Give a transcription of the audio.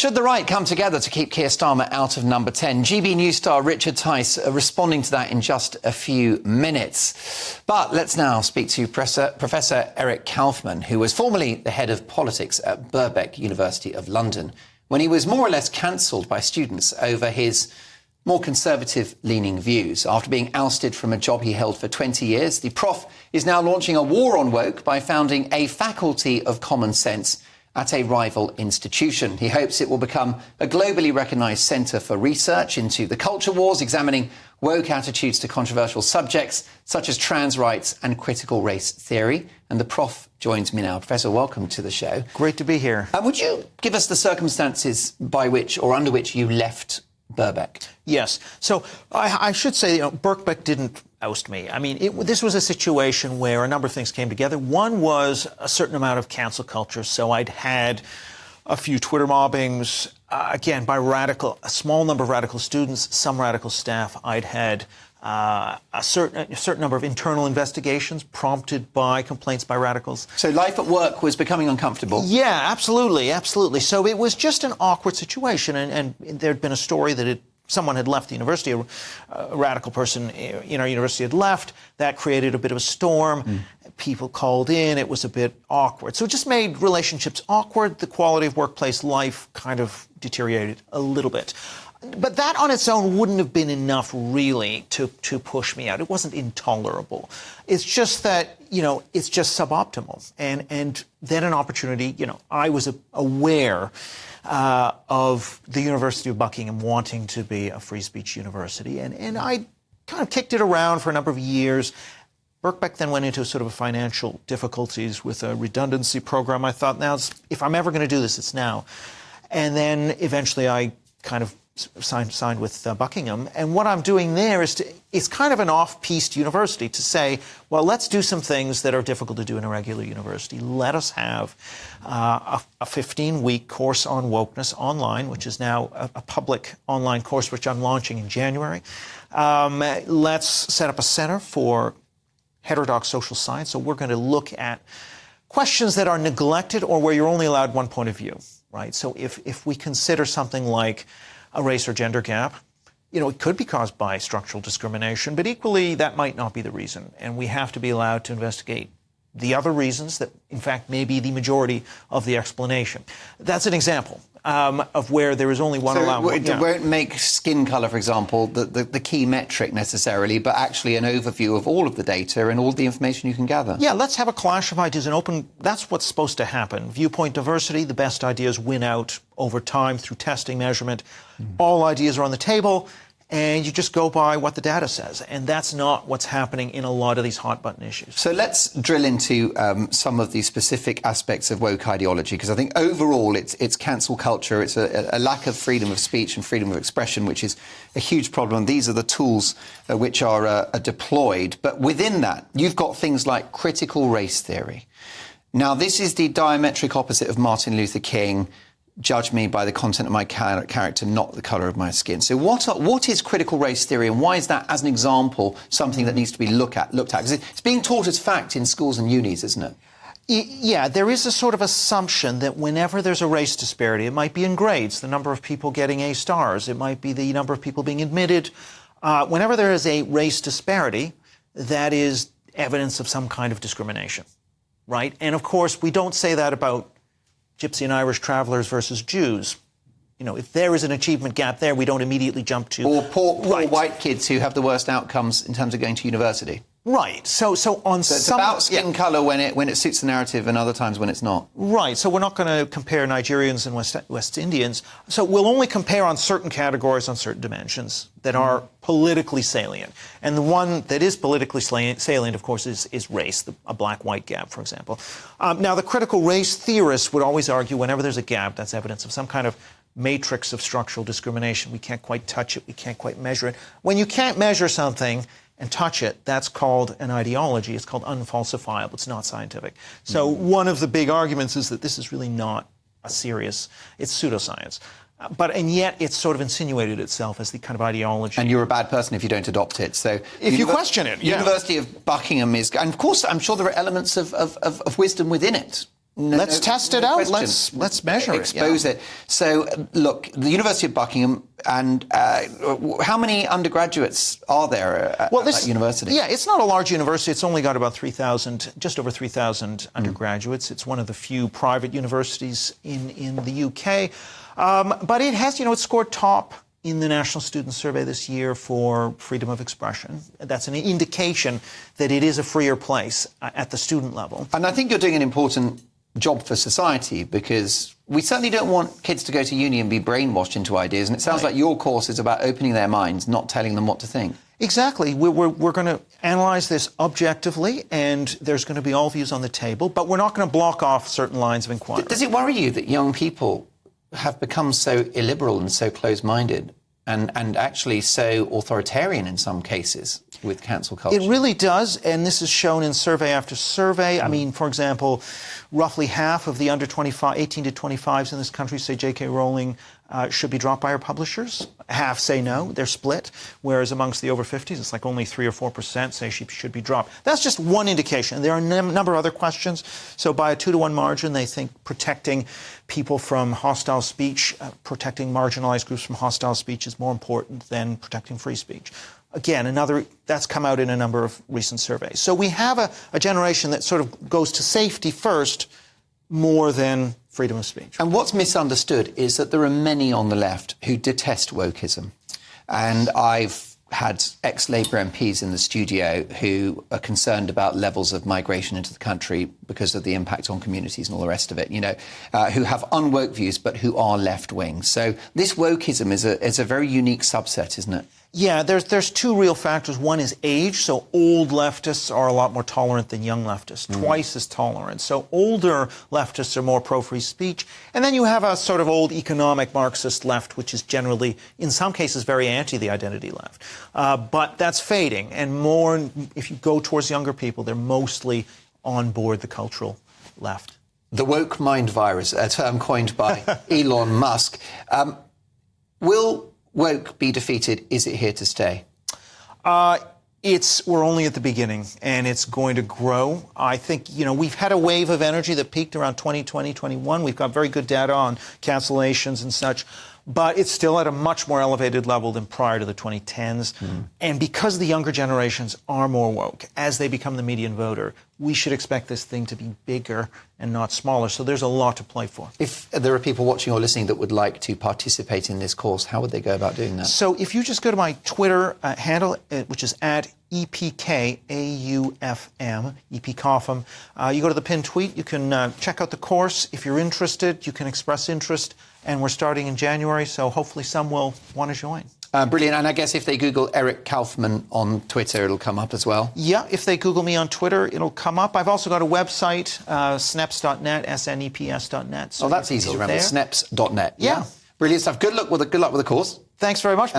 Should the right come together to keep Keir Starmer out of number 10? GB News star Richard Tice responding to that in just a few minutes. But let's now speak to Professor Eric Kaufmann, who was formerly the head of politics at Birkbeck, University of London, when he was more or less cancelled by students over his more conservative-leaning views. After being ousted from a job he held for 20 years, the Prof is now launching a war on woke by founding a faculty of common sense at a rival institution. He hopes it will become a globally recognised centre for research into the culture wars, examining woke attitudes to controversial subjects such as trans rights and critical race theory. And the Prof joins me now. Professor, welcome to the show. Great to be here. Would you give us the circumstances by which or under which you left Birkbeck? Yes. So I should say, Birkbeck didn't oust me. I mean, this was a situation where a number of things came together. One was a certain amount of cancel culture. So I'd had a few Twitter mobbings, again, by a small number of radical students, some radical staff. I'd had a certain number of internal investigations prompted by complaints by radicals. So life at work was becoming uncomfortable? Yeah, absolutely, absolutely. So it was just an awkward situation, and there'd been a story that someone had left the university, a radical person in our university had left. That created a bit of a storm. People called in. It was a bit awkward. So it just made relationships awkward. The quality of workplace life kind of deteriorated a little bit. But that on its own wouldn't have been enough, really, to push me out. It wasn't intolerable. It's just that, it's just suboptimal. And then an opportunity, I was aware of the University of Buckingham wanting to be a free speech university. And I kind of kicked it around for a number of years. Birkbeck then went into sort of financial difficulties with a redundancy program. I thought, now, if I'm ever going to do this, it's now. And then eventually I kind of signed with Buckingham. And what I'm doing there is kind of an off-piste university to say, well, let's do some things that are difficult to do in a regular university. Let us have a 15-week course on wokeness online, which is now a public online course, which I'm launching in January. Let's set up a center for heterodox social science. So we're going to look at questions that are neglected or where you're only allowed one point of view, right? So if we consider something like a race or gender gap, it could be caused by structural discrimination, but equally that might not be the reason. And we have to be allowed to investigate the other reasons that, in fact, may be the majority of the explanation. That's an example of where there is only one allowed. It won't make skin colour, for example, the key metric necessarily, but actually an overview of all of the data and all the information you can gather. Yeah, let's have a clash of ideas and open. That's what's supposed to happen. Viewpoint diversity, the best ideas win out over time through testing, measurement. All ideas are on the table, and you just go by what the data says. And that's not what's happening in a lot of these hot-button issues. So let's drill into some of the specific aspects of woke ideology, because I think overall it's cancel culture, it's a lack of freedom of speech and freedom of expression, which is a huge problem. These are the tools which are deployed. But within that, you've got things like critical race theory. Now, this is the diametric opposite of Martin Luther King. Judge me by the content of my character, not the colour of my skin. So what is critical race theory, and why is that, as an example, something that needs to be looked at? Because it's being taught as fact in schools and unis, isn't it? Yeah, there is a sort of assumption that whenever there's a race disparity, it might be in grades, the number of people getting A stars, it might be the number of people being admitted. Whenever there is a race disparity, that is evidence of some kind of discrimination, right? And, of course, we don't say that about Gypsy and Irish travelers versus Jews. If there is an achievement gap there, we don't immediately jump to... Or poor white kids who have the worst outcomes in terms of going to university. Right. So it's about skin colour when it suits the narrative, and other times when it's not. Right. So we're not going to compare Nigerians and West Indians. So we'll only compare on certain categories, on certain dimensions that are politically salient. And the one that is politically salient, of course, is race, a black-white gap, for example. Now, the critical race theorists would always argue whenever there's a gap, that's evidence of some kind of matrix of structural discrimination. We can't quite touch it. We can't quite measure it. When you can't measure something and touch it, that's called an ideology. It's called unfalsifiable. It's not scientific. So one of the big arguments is that this is really not it's pseudoscience. And yet it's sort of insinuated itself as the kind of ideology. And you're a bad person if you don't adopt it. So if you question it, yeah. University of Buckingham is, and of course I'm sure there are elements of wisdom within it. let's test it out. Question. Let's measure Expose it. So, look, the University of Buckingham, and how many undergraduates are there at that university? Yeah, it's not a large university. It's only got about 3,000, just over 3,000 undergraduates. It's one of the few private universities in the UK. But it has, it scored top in the National Student Survey this year for freedom of expression. That's an indication that it is a freer place at the student level. And I think you're doing an important job for society, because we certainly don't want kids to go to uni and be brainwashed into ideas. And it sounds like your course is about opening their minds, not telling them what to think. Exactly. We're going to analyze this objectively, and there's going to be all views on the table, but we're not going to block off certain lines of inquiry. Does it worry you that young people have become so illiberal and so close-minded and actually so authoritarian in some cases with cancel culture? It really does, and this is shown in survey after survey. I mean, for example, roughly half of the under 25, 18 to 25s in this country say J.K. Rowling should be dropped by her publishers. Half say no, they're split, whereas amongst the over 50s, it's like only 3 or 4% say she should be dropped. That's just one indication. There are a number of other questions. So by a 2-to-1 margin, they think protecting people from hostile speech, protecting marginalized groups from hostile speech is more important than protecting free speech. Again, that's come out in a number of recent surveys. So we have a generation that sort of goes to safety first more than freedom of speech. And what's misunderstood is that there are many on the left who detest wokeism. And I've had ex-Labour MPs in the studio who are concerned about levels of migration into the country because of the impact on communities and all the rest of it, who have unwoke views but who are left-wing. So this wokeism is a very unique subset, isn't it? Yeah, there's two real factors. One is age. So old leftists are a lot more tolerant than young leftists, twice as tolerant. So older leftists are more pro-free speech. And then you have a sort of old economic Marxist left, which is generally, in some cases, very anti the identity left. But that's fading. And more, if you go towards younger people, they're mostly on board the cultural left. The woke mind virus, a term coined by Elon Musk. Will woke be defeated? Is it here to stay? We're only at the beginning, and it's going to grow. I think, we've had a wave of energy that peaked around 2020, 21. We've got very good data on cancellations and such, but it's still at a much more elevated level than prior to the 2010s. And because the younger generations are more woke, as they become the median voter, we should expect this thing to be bigger and not smaller. So there's a lot to play for. If there are people watching or listening that would like to participate in this course, how would they go about doing that? So if you just go to my Twitter handle, which is at EPKAUFM, EP Kaufman, you go to the pinned tweet, you can check out the course. If you're interested, you can express interest. And we're starting in January, so hopefully some will want to join. Brilliant. And I guess if they Google Eric Kaufmann on Twitter, it'll come up as well? Yeah, if they Google me on Twitter, it'll come up. I've also got a website, sneps.net, SNEPS.net. So that's easy to remember, sneps.net. Yeah. Brilliant stuff. Good luck with the course. Thanks very much.